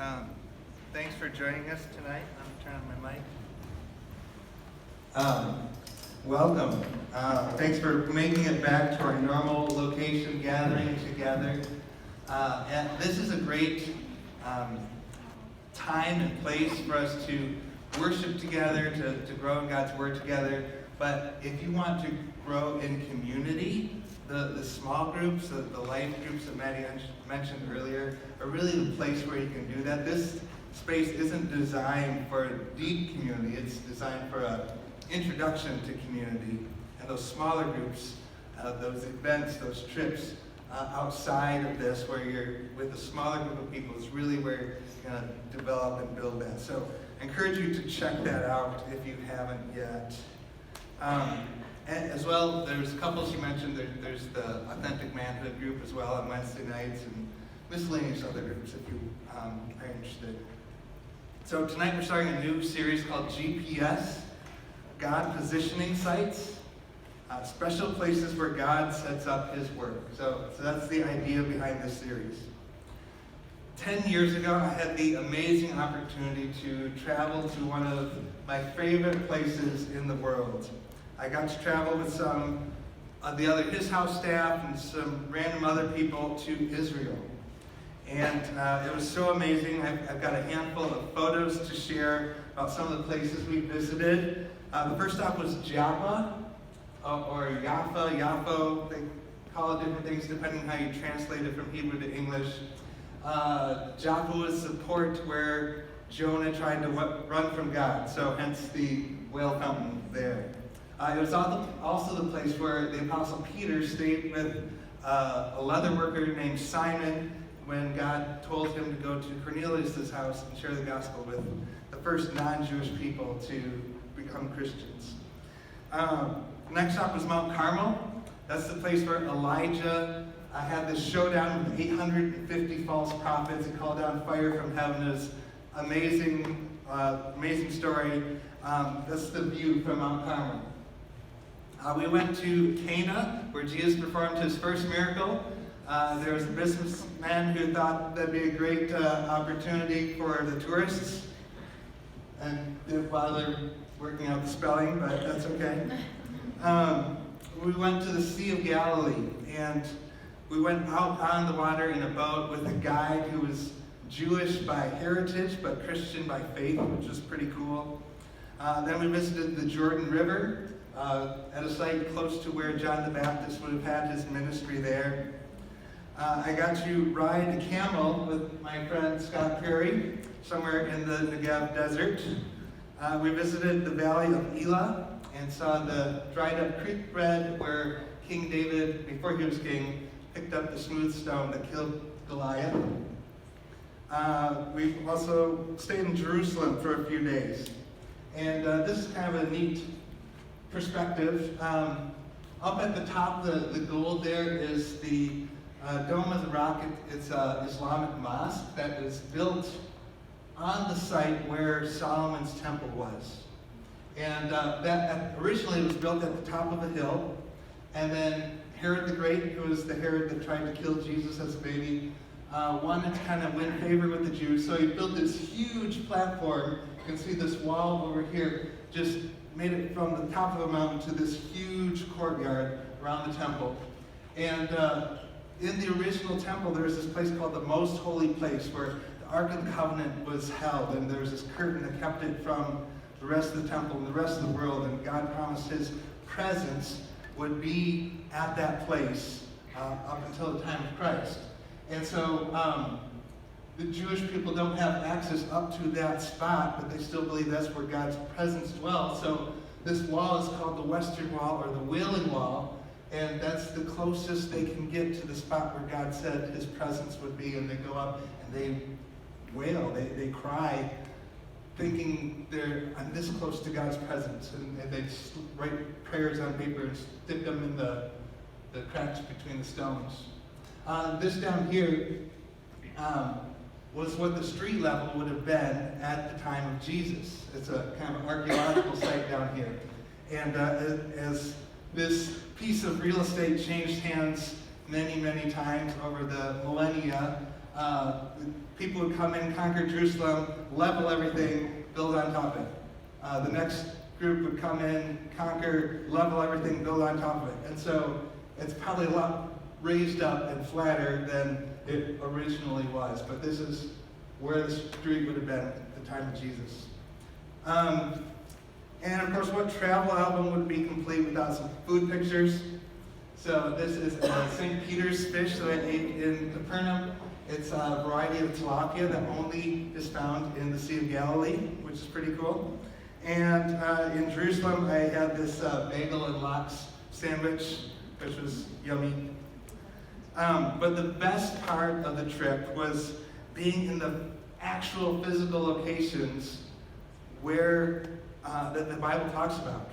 Um, Thanks for joining us tonight. I'm turning my mic. Welcome. Thanks for making it back to our normal location gathering together. And this is a great time and place for us to worship together, to grow in God's Word together. But if you want to grow in community, the small groups, the life groups that Maddie mentioned earlier, are really the place where you can do that. This space isn't designed for a deep community. It's designed for an introduction to community. And those smaller groups, those events, those trips outside of this, where you're with a smaller group of people, is really where you're going to develop and build that. So I encourage you to check that out if you haven't yet. And as well, there's couples you mentioned. There's the Authentic Manhood group as well on Wednesday nights, and miscellaneous other groups if you are interested. So tonight we're starting a new series called GPS, God Positioning Sites, special places where God sets up His work. So that's the idea behind this series. 10 years ago, I had the amazing opportunity to travel to one of my favorite places in the world. I got to travel with some of the other His House staff and some random other people to Israel. And it was so amazing. I've got a handful of photos to share about some of the places we visited. The first stop was Jaffa, or Jaffa, Yaffo. They call it different things depending how you translate it from Hebrew to English. Jaffa was the port where Jonah tried to run from God, so hence the whale fountain there. It was also the place where the Apostle Peter stayed with a leather worker named Simon when God told him to go to Cornelius' house and share the gospel with the first non-Jewish people to become Christians. Next stop was Mount Carmel. That's the place where Elijah had this showdown with 850 false prophets. He called down fire from heaven. It was amazing story. That's the view from Mount Carmel. We went to Cana, where Jesus performed his first miracle. There was a businessman who thought that'd be a great opportunity for the tourists, and while they're working out the spelling, but that's okay. We went to the Sea of Galilee, and we went out on the water in a boat with a guide who was Jewish by heritage, but Christian by faith, which was pretty cool. Then we visited the Jordan River at a site close to where John the Baptist would have had his ministry there. I got to ride a camel with my friend Scott Perry somewhere in the Negev desert. We visited the valley of Elah and saw the dried up creek bed where King David, before he was king, picked up the smooth stone that killed Goliath. We also stayed in Jerusalem for a few days. And this is kind of a neat perspective. Up at the top, the gold there is the Dome of the Rock. It's an Islamic mosque that is built on the site where Solomon's temple was. And that originally was built at the top of a hill. And then Herod the Great, who was the Herod that tried to kill Jesus as a baby, wanted to kind of win favor with the Jews. So he built this huge platform. You can see this wall over here, just made it from the top of the mountain to this huge courtyard around the temple. And in the original temple, there was this place called the Most Holy Place where the Ark of the Covenant was held, and there was this curtain that kept it from the rest of the temple and the rest of the world, and God promised His presence would be at that place up until the time of Christ. And so the Jewish people don't have access up to that spot, but they still believe that's where God's presence dwells. So this wall is called the Western Wall, or the Wailing Wall, and that's the closest they can get to the spot where God said His presence would be. And they go up and they wail, they cry, thinking they're this close to God's presence. And they write prayers on paper and stick them in the cracks between the stones. This down here was what the street level would have been at the time of Jesus. It's a kind of archaeological site down here. And as this piece of real estate changed hands many, many times over the millennia, People would come in, conquer Jerusalem, level everything, build on top of it. The next group would come in, conquer, level everything, build on top of it. And so it's probably a lot raised up and flatter than it originally was. But this is where the street would have been at the time of Jesus. And of course, what travel album would be complete without some food pictures? So this is St. Peter's fish that I ate in Capernaum. It's a variety of tilapia that only is found in the Sea of Galilee, which is pretty cool. And in Jerusalem, I had this bagel and lox sandwich, which was yummy. But the best part of the trip was being in the actual physical locations where that the Bible talks about.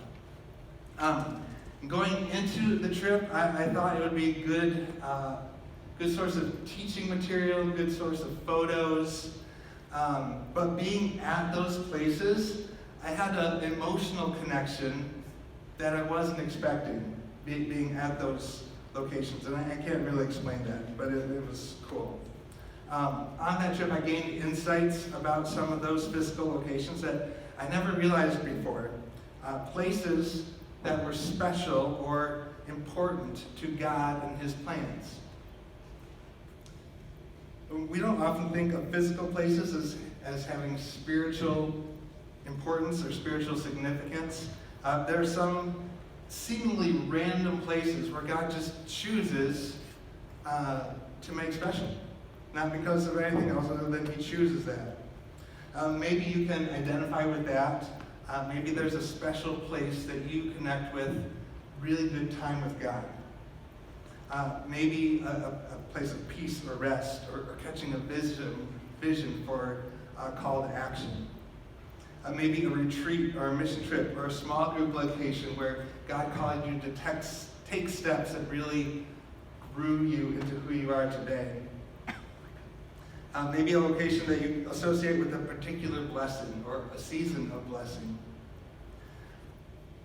Going into the trip, I thought it would be good source of teaching material, good source of photos. But being at those places, I had an emotional connection that I wasn't expecting, being at those locations. And I can't really explain that, but it was cool. On that trip, I gained insights about some of those physical locations that I never realized before. Places that were special or important to God and His plans. We don't often think of physical places as having spiritual importance or spiritual significance. There are some seemingly random places where God just chooses to make special. Not because of anything else other than He chooses that. Maybe you can identify with that. Maybe there's a special place that you connect with really good time with God. Maybe a place of peace or rest, or catching a vision for a call to action. Maybe a retreat or a mission trip or a small group location where God called you to take steps that really grew you into who you are today. Maybe a location that you associate with a particular blessing or a season of blessing.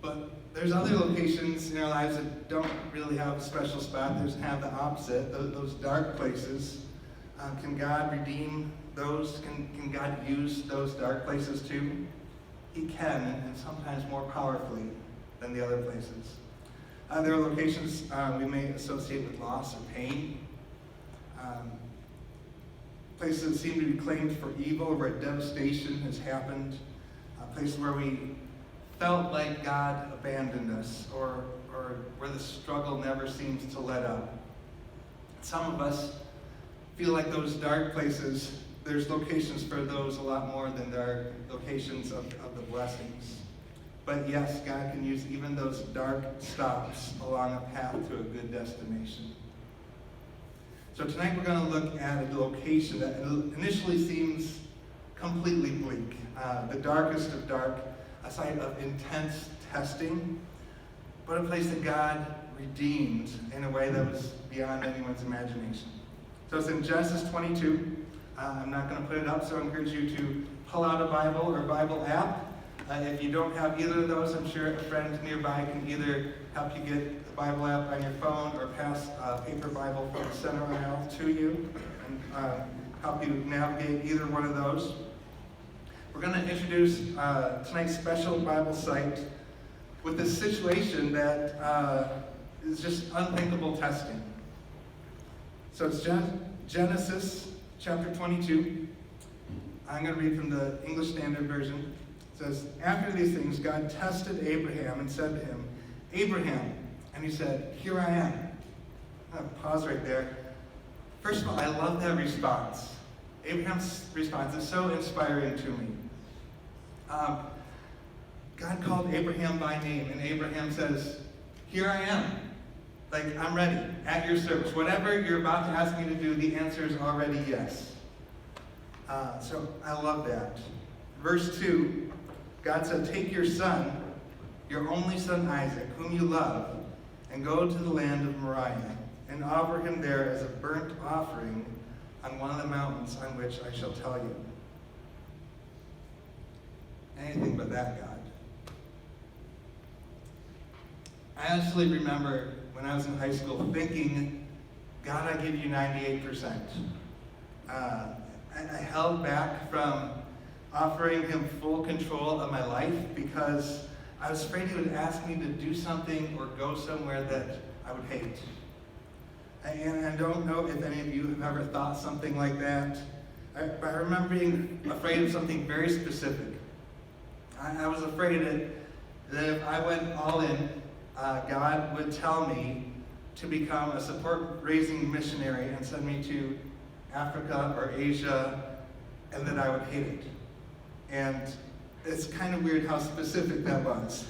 But there's other locations in our lives that don't really have a special spot. There's kind of the opposite, those dark places. Can God redeem those? Can God use those dark places too? He can, and sometimes more powerfully than the other places. There are locations we may associate with loss or pain. Places that seem to be claimed for evil, where devastation has happened. Places where we felt like God abandoned us, or where the struggle never seems to let up. Some of us feel like those dark places, there's locations for those a lot more than there are locations of the blessings. But yes, God can use even those dark stops along a path to a good destination. So tonight we're going to look at a location that initially seems completely bleak. The darkest of dark, a site of intense testing, but a place that God redeemed in a way that was beyond anyone's imagination. So it's in Genesis 22. I'm not going to put it up, so I encourage you to pull out a Bible or Bible app. If you don't have either of those, I'm sure a friend nearby can either help you get the Bible app on your phone or pass a paper Bible from the center aisle to you and help you navigate either one of those. We're going to introduce tonight's special Bible site with a situation that is just unthinkable testing. So it's Genesis chapter 22. I'm going to read from the English Standard Version. It says, "After these things, God tested Abraham and said to him, 'Abraham,' and he said, 'Here I am.'" I'll pause right there. First of all, I love that response. Abraham's response is so inspiring to me. God called Abraham by name, and Abraham says, "Here I am. Like, I'm ready, at your service. Whatever you're about to ask me to do, the answer is already yes." So I love that. Verse 2, God said, "Take your son, your only son Isaac, whom you love, and go to the land of Moriah, and offer him there as a burnt offering on one of the mountains on which I shall tell you." Anything but that, God. I honestly remember when I was in high school thinking, "God, I give you 98%. I held back from offering him full control of my life because I was afraid he would ask me to do something or go somewhere that I would hate. And I don't know if any of you have ever thought something like that. But I remember being afraid of something very specific. I was afraid that if I went all in, God would tell me to become a support-raising missionary and send me to Africa or Asia, and that I would hate it. And it's kind of weird how specific that was.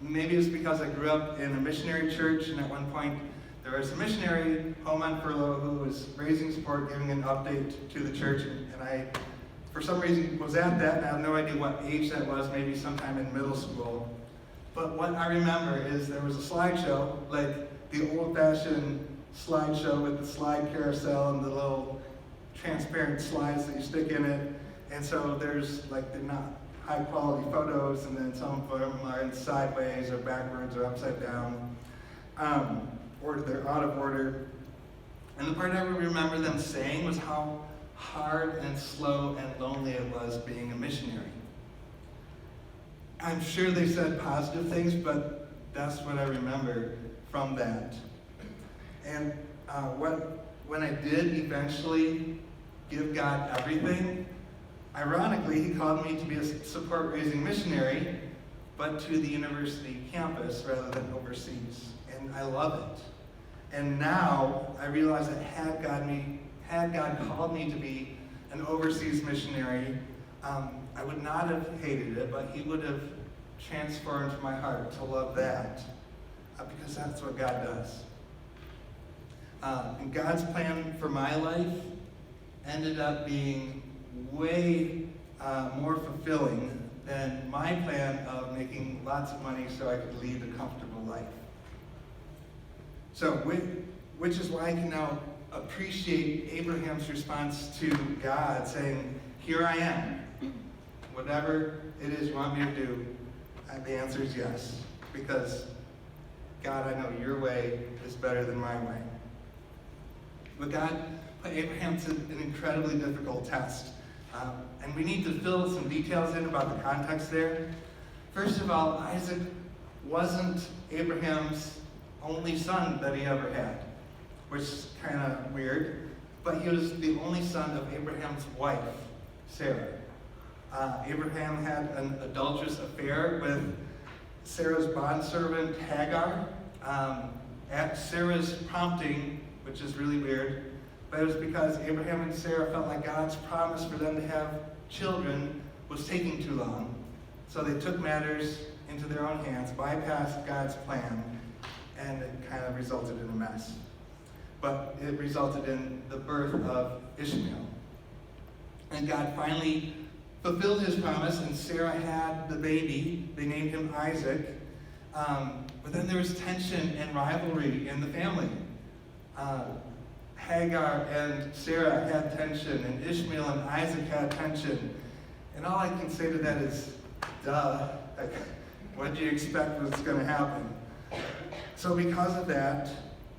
Maybe it's because I grew up in a missionary church, and at one point there was a missionary home on furlough who was raising support, giving an update to the church, and I, for some reason, was at that, and I have no idea what age that was, maybe sometime in middle school. But what I remember is there was a slideshow, like the old-fashioned slideshow with the slide carousel and the little transparent slides that you stick in it. And so there's like they're not high-quality photos, and then some of them are in sideways or backwards or upside down. Or they're out of order. And the part I remember them saying was how hard and slow and lonely it was being a missionary. I'm sure they said positive things, but that's what I remember from that. And when I did eventually give God everything, ironically, he called me to be a support-raising missionary, but to the university campus rather than overseas. And I love it. And now I realize that had God called me to be an overseas missionary, I would not have hated it, but he would have transformed my heart to love that, because that's what God does. And God's plan for my life ended up being way more fulfilling than my plan of making lots of money so I could lead a comfortable life. So, which is why I can now appreciate Abraham's response to God, saying, "Here I am. Whatever it is you want me to do," the answer is yes. Because, God, I know your way is better than my way. But God put Abraham to an incredibly difficult test. And we need to fill some details in about the context there. First of all, Isaac wasn't Abraham's only son that he ever had, which is kind of weird. But he was the only son of Abraham's wife, Sarah. Abraham had an adulterous affair with Sarah's bondservant, Hagar, at Sarah's prompting, which is really weird. But it was because Abraham and Sarah felt like God's promise for them to have children was taking too long. So they took matters into their own hands, bypassed God's plan, and it kind of resulted in a mess. But it resulted in the birth of Ishmael. And God finally fulfilled his promise, and Sarah had the baby. They named him Isaac. But then there was tension and rivalry in the family. Hagar and Sarah had tension, and Ishmael and Isaac had tension. And all I can say to that is, duh. Like, what do you expect was going to happen? So because of that,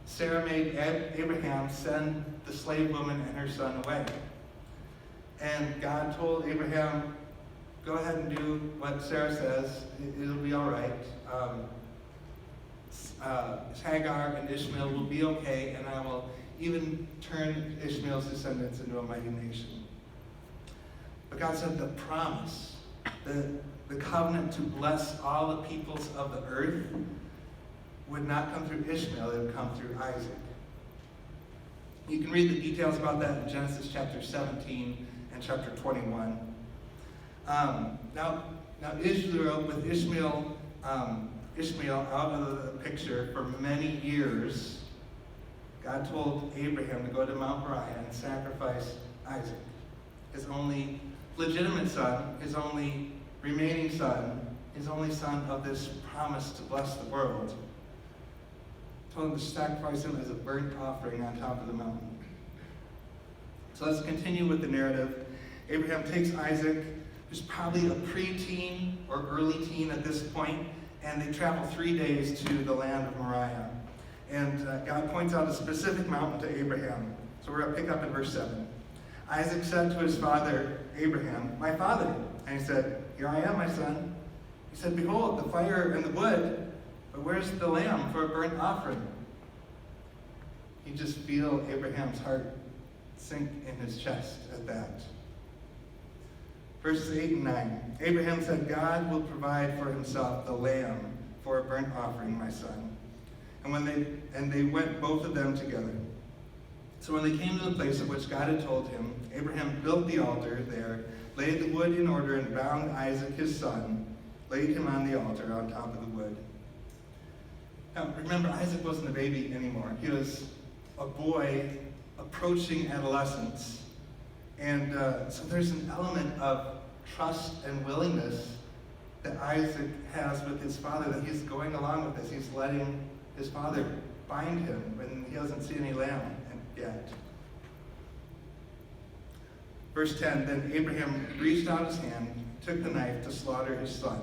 Sarah made Abraham send the slave woman and her son away. And God told Abraham, go ahead and do what Sarah says. It'll be all right. Hagar and Ishmael will be okay, and I will even turn Ishmael's descendants into a mighty nation. But God said the promise, the covenant to bless all the peoples of the earth would not come through Ishmael, it would come through Isaac. You can read the details about that in Genesis chapter 17 and chapter 21. Now Israel, with Ishmael out of the picture for many years, God told Abraham to go to Mount Moriah and sacrifice Isaac, his only legitimate son, his only remaining son, his only son of this promise to bless the world. Told him to sacrifice him as a burnt offering on top of the mountain. So let's continue with the narrative. Abraham takes Isaac, who's probably a preteen or early teen at this point, and they travel 3 days to the land of Moriah. And God points out a specific mountain to Abraham. So we're going to pick up in verse 7. Isaac said to his father Abraham, "My father." And he said, "Here I am, my son." He said, "Behold, the fire and the wood, but where's the lamb for a burnt offering?" You just feel Abraham's heart sink in his chest at that. Verses 8 and 9. Abraham said, "God will provide for himself the lamb for a burnt offering, my son." And they went both of them together. So when they came to the place of which God had told him, Abraham built the altar there, laid the wood in order, and bound Isaac his son, laid him on the altar on top of the wood. Now remember, Isaac wasn't a baby anymore. He was a boy approaching adolescence. And so there's an element of trust and willingness that Isaac has with his father, that he's going along with this. He's letting his father bind him when he doesn't see any lamb yet. Verse 10, then Abraham reached out his hand, took the knife to slaughter his son.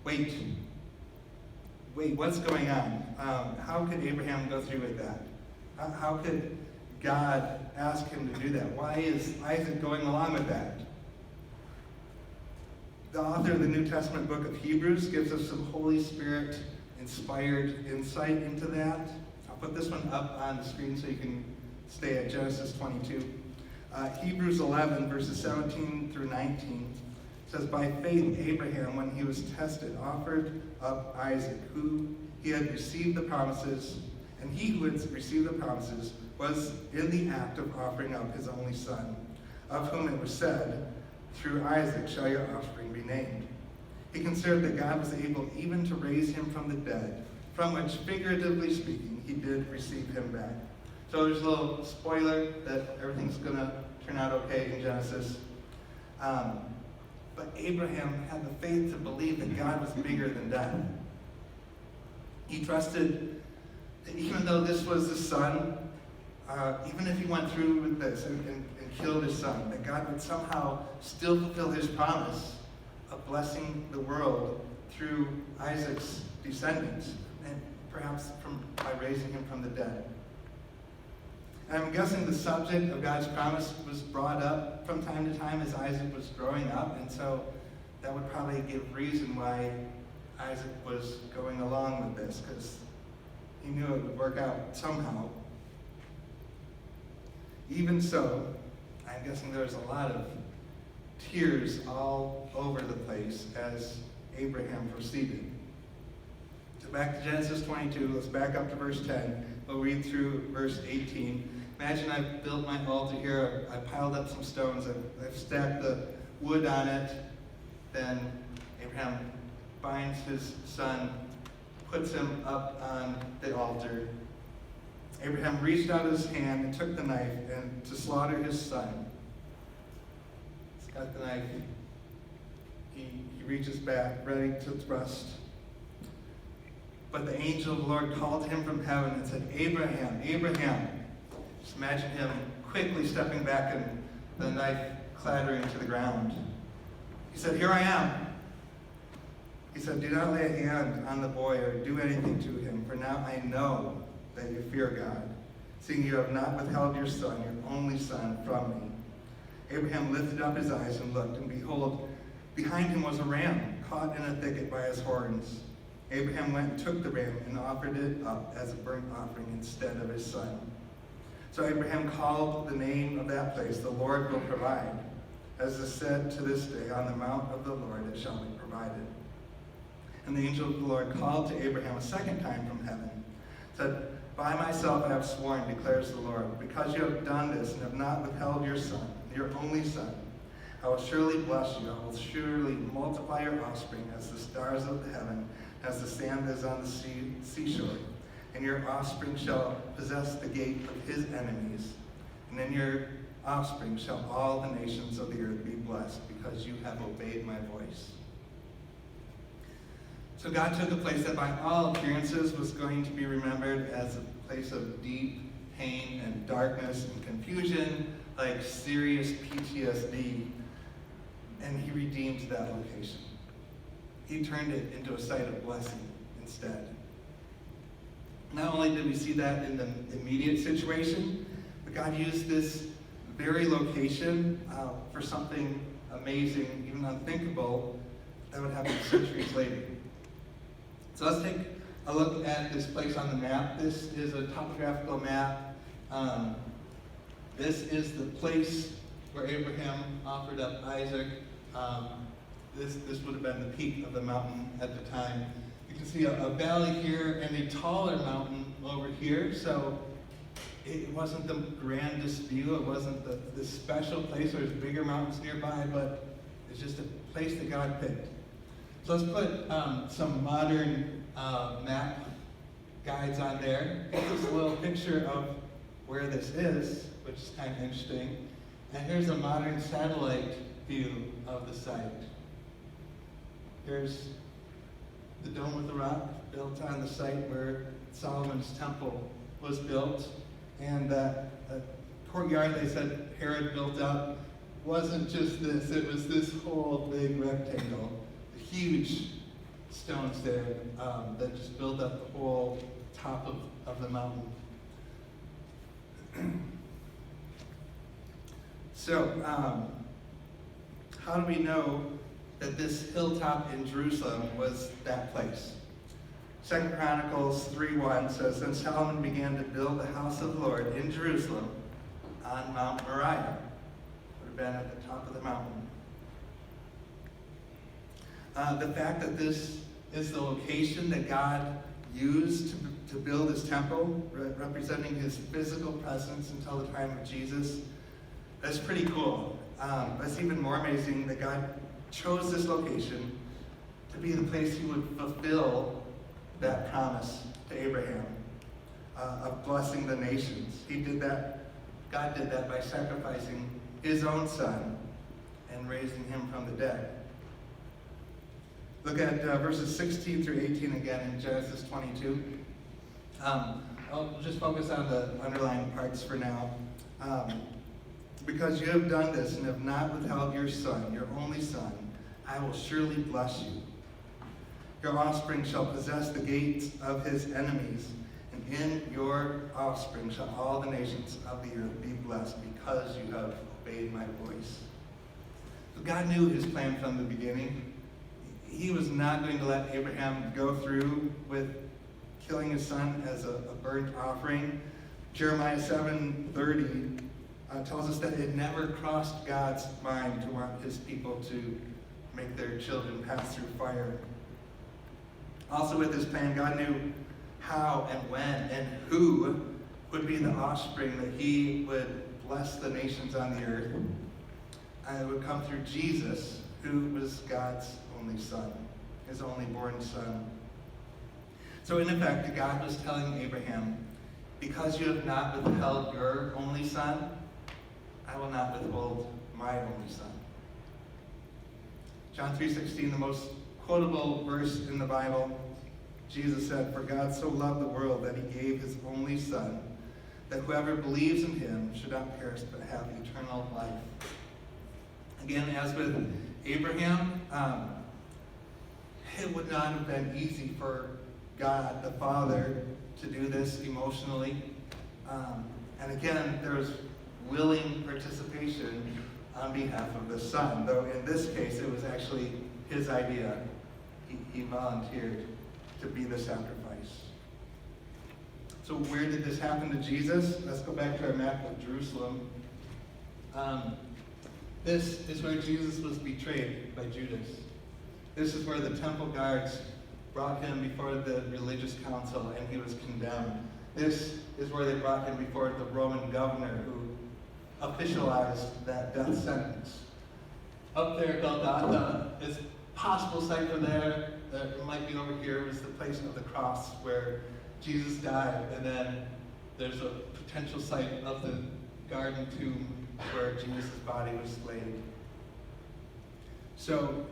Wait, what's going on? How could Abraham go through with that? How could God ask him to do that? Why is Isaac going along with that? The author of the New Testament book of Hebrews gives us some Holy Spirit inspired insight into that. I'll put this one up on the screen so you can stay at Genesis 22. Hebrews 11, verses 17 through 19 says, "By faith Abraham, when he was tested, offered up Isaac, who he had received the promises, and he who had received the promises was in the act of offering up his only son, of whom it was said, through Isaac shall your offspring be named. He considered that God was able even to raise him from the dead, from which, figuratively speaking, he did receive him back." So there's a little spoiler that everything's going to turn out okay in Genesis. But Abraham had the faith to believe that God was bigger than death. He trusted that even though this was his son, even if he went through with this and killed his son, that God would somehow still fulfill his promise of blessing the world through Isaac's descendants, and perhaps by raising him from the dead. And I'm guessing the subject of God's promise was brought up from time to time as Isaac was growing up, and so that would probably give reason why Isaac was going along with this, because he knew it would work out somehow. Even so, I'm guessing there's a lot of tears all over the place as Abraham proceeded. So back to Genesis 22, let's back up to verse 10. We'll read through verse 18. Imagine I've built my altar here, I've piled up some stones, I've stacked the wood on it. Then Abraham binds his son, puts him up on the altar. Abraham reached out his hand and took the knife and to slaughter his son. He's got the knife. He reaches back, ready to thrust. But the angel of the Lord called to him from heaven and said, "Abraham, Abraham." Just imagine him quickly stepping back and the knife clattering to the ground. He said, "Here I am." He said, "Do not lay a hand on the boy or do anything to him, for now I know that you fear God, seeing you have not withheld your son, your only son, from me." Abraham lifted up his eyes and looked, and behold, behind him was a ram caught in a thicket by his horns. Abraham went and took the ram and offered it up as a burnt offering instead of his son. So Abraham called the name of that place, "The Lord will provide." As is said to this day, "On the mount of the Lord it shall be provided." And the angel of the Lord called to Abraham a second time from heaven, said, "By myself I have sworn, declares the Lord, because you have done this and have not withheld your son, your only son, I will surely bless you. I will surely multiply your offspring as the stars of the heaven, as the sand that is on the seashore. And your offspring shall possess the gate of his enemies. And in your offspring shall all the nations of the earth be blessed, because you have obeyed my voice." So God took a place that by all appearances was going to be remembered as a place of deep pain and darkness and confusion, like serious PTSD, and he redeemed that location. He turned it into a site of blessing instead. Not only did we see that in the immediate situation, But God used this very location for something amazing, even unthinkable, that would happen centuries later. So let's take a look at this place on the map. This is a topographical map. This is the place where Abraham offered up Isaac. This would have been the peak of the mountain at the time. You can see a valley here and a taller mountain over here. So it wasn't the grandest view. It wasn't the special place. There's bigger mountains nearby, but it's just a place that God picked. So let's put some modern map guides on there. Here's a little picture of where this is, which is kind of interesting. And here's a modern satellite view of the site. Here's the Dome with the Rock, built on the site where Solomon's temple was built. And the courtyard, they said Herod built up, wasn't just this, it was this whole big rectangle. Huge stones there that just build up the whole top of the mountain. So, how do we know that this hilltop in Jerusalem was that place? 2 Chronicles 3:1 says, "Then Solomon began to build the house of the Lord in Jerusalem on Mount Moriah." Would have been at the top of the mountain. The fact that this is the location that God used to build his temple, representing his physical presence until the time of Jesus, that's pretty cool. That's even more amazing that God chose this location to be the place he would fulfill that promise to Abraham of blessing the nations. He did that, God did that by sacrificing his own son and raising him from the dead. Look at verses 16 through 18 again in Genesis 22. I'll just focus on the underlying parts for now. "Because you have done this and have not withheld your son, your only son, I will surely bless you. Your offspring shall possess the gates of his enemies, and in your offspring shall all the nations of the earth be blessed, because you have obeyed my voice." So God knew his plan from the beginning. He was not going to let Abraham go through with killing his son as a burnt offering. Jeremiah 7:30 tells us that it never crossed God's mind to want his people to make their children pass through fire. Also with his plan, God knew how and when and who would be the offspring that he would bless the nations on the earth. And it would come through Jesus, who was God's only son, his only born son. So in effect, God was telling Abraham, because you have not withheld your only son, I will not withhold my only son. John 3:16, the most quotable verse in the Bible, Jesus said, "For God so loved the world that he gave his only son, that whoever believes in him should not perish but have eternal life." Again, as with Abraham, it would not have been easy for God the Father to do this emotionally. And again, there was willing participation on behalf of the Son, though in this case it was actually his idea. He volunteered to be the sacrifice. So where did this happen to Jesus? Let's go back to our map of Jerusalem. This is where Jesus was betrayed by Judas. This is where the temple guards brought him before the religious council and he was condemned. This is where they brought him before the Roman governor who officialized that death sentence. Up there, Golgotha, is a possible site for there. It might be over here, is the place of the cross where Jesus died. And then there's a potential site of the garden tomb where Jesus' body was laid. So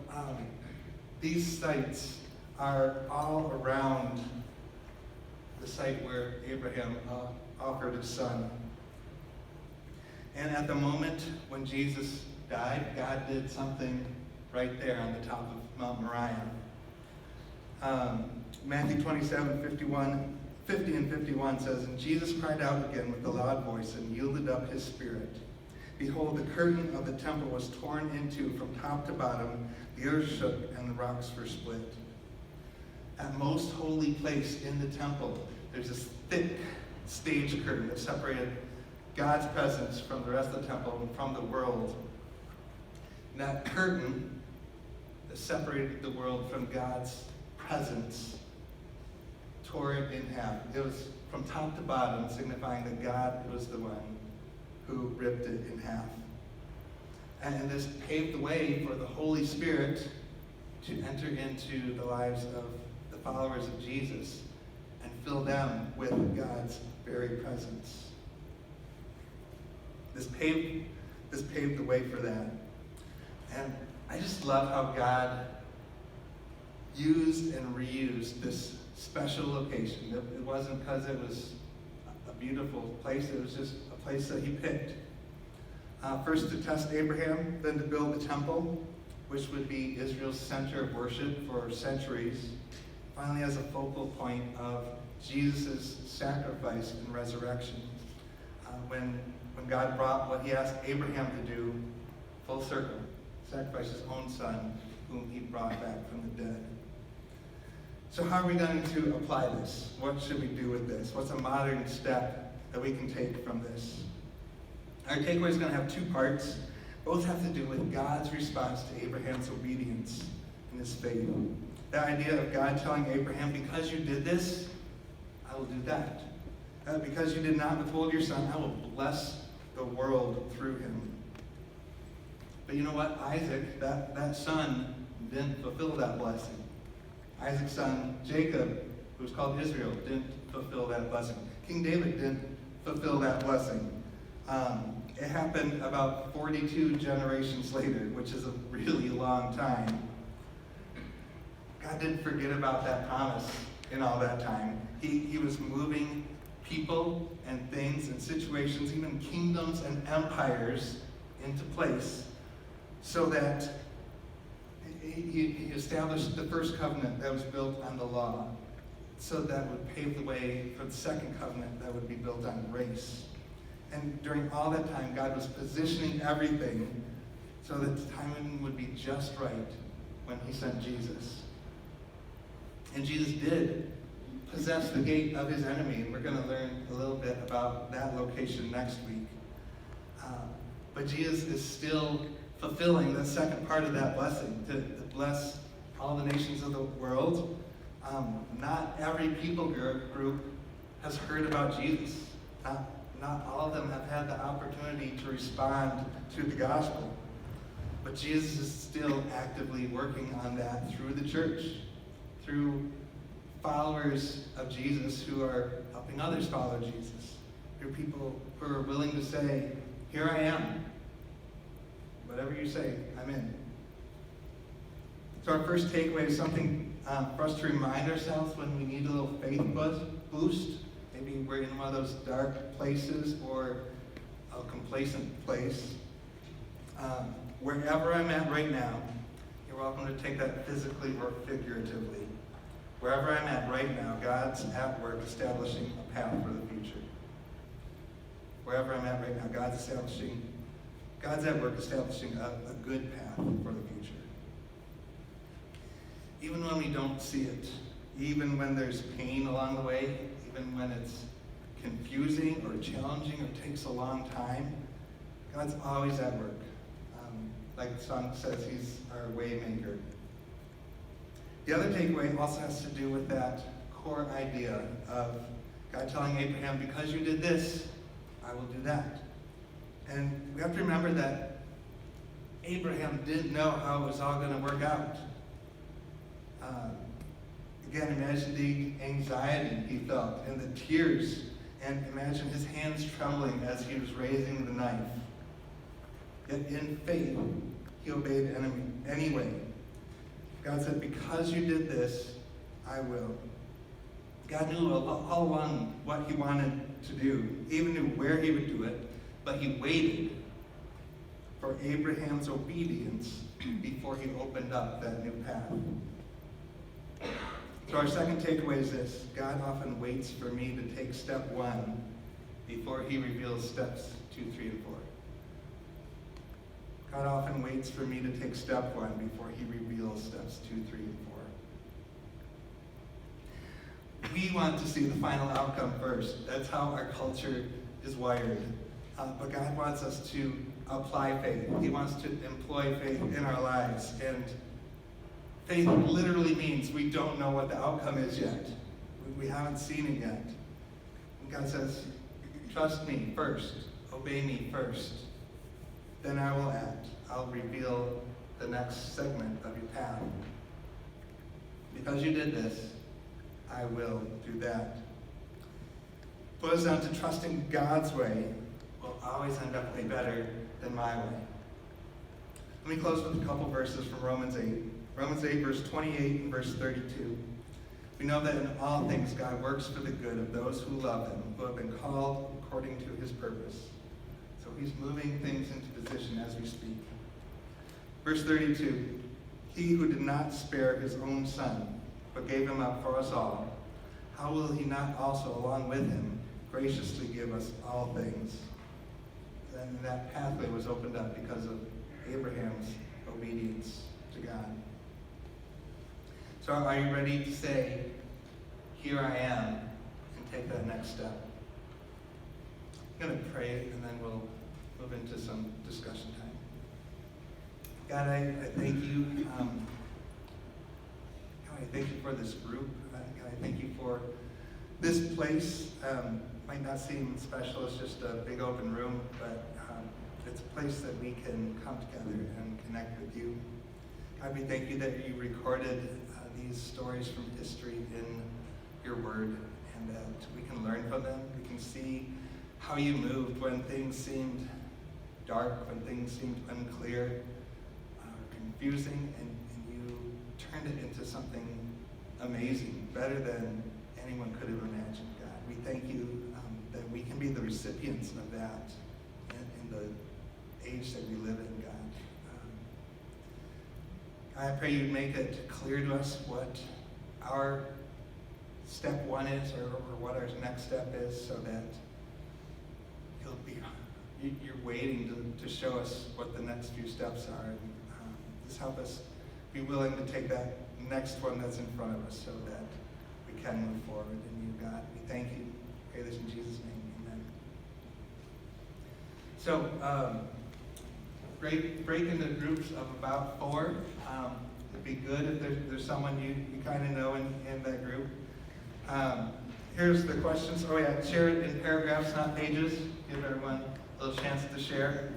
these sites are all around the site where Abraham offered his son. And at the moment when Jesus died, God did something right there on the top of Mount Moriah. Matthew 27:51 50 and 51 says, "And Jesus cried out again with a loud voice and yielded up his spirit. Behold, the curtain of the temple was torn in two from top to bottom. The earth shook and the rocks were split." At most holy place in the temple, there's this thick stage curtain that separated God's presence from the rest of the temple and from the world. And that curtain that separated the world from God's presence tore it in half. It was from top to bottom, signifying that God was the one who ripped it in half. And this paved the way for the Holy Spirit to enter into the lives of the followers of Jesus and fill them with God's very presence. This paved the way for that. And I just love how God used and reused this special location. It wasn't because it was a beautiful place, it was just a place that he picked. First to test Abraham, then to build the temple, which would be Israel's center of worship for centuries. Finally, as a focal point of Jesus' sacrifice and resurrection. When God brought what he asked Abraham to do full circle, sacrifice his own son, whom he brought back from the dead. So how are we going to apply this? What should we do with this? What's a modern step that we can take from this? Our takeaway is going to have two parts. Both have to do with God's response to Abraham's obedience and his faith. The idea of God telling Abraham, because you did this, I will do that. Because you did not withhold your son, I will bless the world through him. But you know what? Isaac, that son, didn't fulfill that blessing. Isaac's son, Jacob, who was called Israel, didn't fulfill that blessing. King David didn't fulfill that blessing. It happened about 42 generations later, which is a really long time. God didn't forget about that promise in all that time. He was moving people and things and situations, even kingdoms and empires, into place so that he established the first covenant that was built on the law, so that would pave the way for the second covenant that would be built on grace. And during all that time, God was positioning everything so that the timing would be just right when he sent Jesus. And Jesus did possess the gate of his enemy, and we're going to learn a little bit about that location next week. But Jesus is still fulfilling the second part of that blessing, to bless all the nations of the world. Not every people group has heard about Jesus. Not all of them have had the opportunity to respond to the gospel. But Jesus is still actively working on that through the church, through followers of Jesus who are helping others follow Jesus, through people who are willing to say, "Here I am. Whatever you say, I'm in." So our first takeaway is something for us to remind ourselves when we need a little faith boost. Maybe we're in one of those dark places or a complacent place. Wherever I'm at right now, you're welcome to take that physically or figuratively. Wherever I'm at right now, God's at work establishing a path for the future. Wherever I'm at right now, God's at work establishing a good path for the future. Even when we don't see it, even when there's pain along the way, even when it's confusing or challenging or takes a long time, God's always at work. Like the song says, he's our way maker. The other takeaway also has to do with that core idea of God telling Abraham, because you did this, I will do that. And we have to remember that Abraham didn't know how it was all going to work out. Again, imagine the anxiety he felt and the tears, and imagine his hands trembling as he was raising the knife. Yet in faith, he obeyed anyway. God said, because you did this, I will. God knew all along what he wanted to do, even knew where he would do it, but he waited for Abraham's obedience before he opened up that new path. So So our second takeaway is this: God often waits for me to take step 1 before he reveals steps 2, 3, and 4. God often waits for me to take step 1 before he reveals steps 2, 3, and 4. We want to see the final outcome first. That's how our culture is wired. But God wants us to apply faith. He wants to employ faith in our lives. And faith literally means we don't know what the outcome is yet. We haven't seen it yet. And God says, trust me first. Obey me first. Then I will act. I'll reveal the next segment of your path. Because you did this, I will do that. Boils down to trusting God's way will always end up way better than my way. Let me close with a couple verses from Romans 8. Romans 8, verse 28 and verse 32. We know that in all things God works for the good of those who love him, who have been called according to his purpose. So he's moving things into position as we speak. Verse 32. He who did not spare his own son, but gave him up for us all, how will he not also, along with him, graciously give us all things? Then that pathway was opened up because of Abraham's obedience to God. So are you ready to say, here I am, and take that next step? I'm going to pray, and then we'll move into some discussion time. God, I thank you. God, I thank you for this group. God, I thank you for this place. Might not seem special, it's just a big open room, but it's a place that we can come together and connect with you. God, we thank you that you recorded these stories from history in your word, and that we can learn from them. We can see how you moved when things seemed dark, when things seemed unclear, confusing, and you turned it into something amazing, better than anyone could have imagined, God. We thank you that we can be the recipients of that in the age that we live in, God. I pray you'd make it clear to us what our step 1 is, or what our next step is, so that you're waiting to show us what the next few steps are. And just help us be willing to take that next one that's in front of us, so that we can move forward in you, God. We thank you. I pray this in Jesus' name. Amen. So, break into groups of about 4. It'd be good if there's someone you kind of know in that group. Here's the questions. Oh yeah, share it in paragraphs, not pages. Give everyone a little chance to share.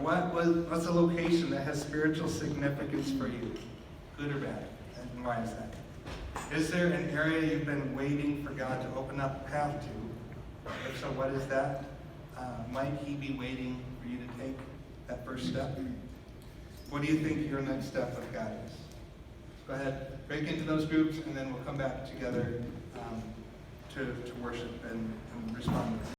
What's a location that has spiritual significance for you, good or bad, and why is that? Is there an area you've been waiting for God to open up a path to? If so, what is that? Might he be waiting for you to take that first step? What do you think your next step of God is? Go ahead, break into those groups, and then we'll come back together to worship and respond.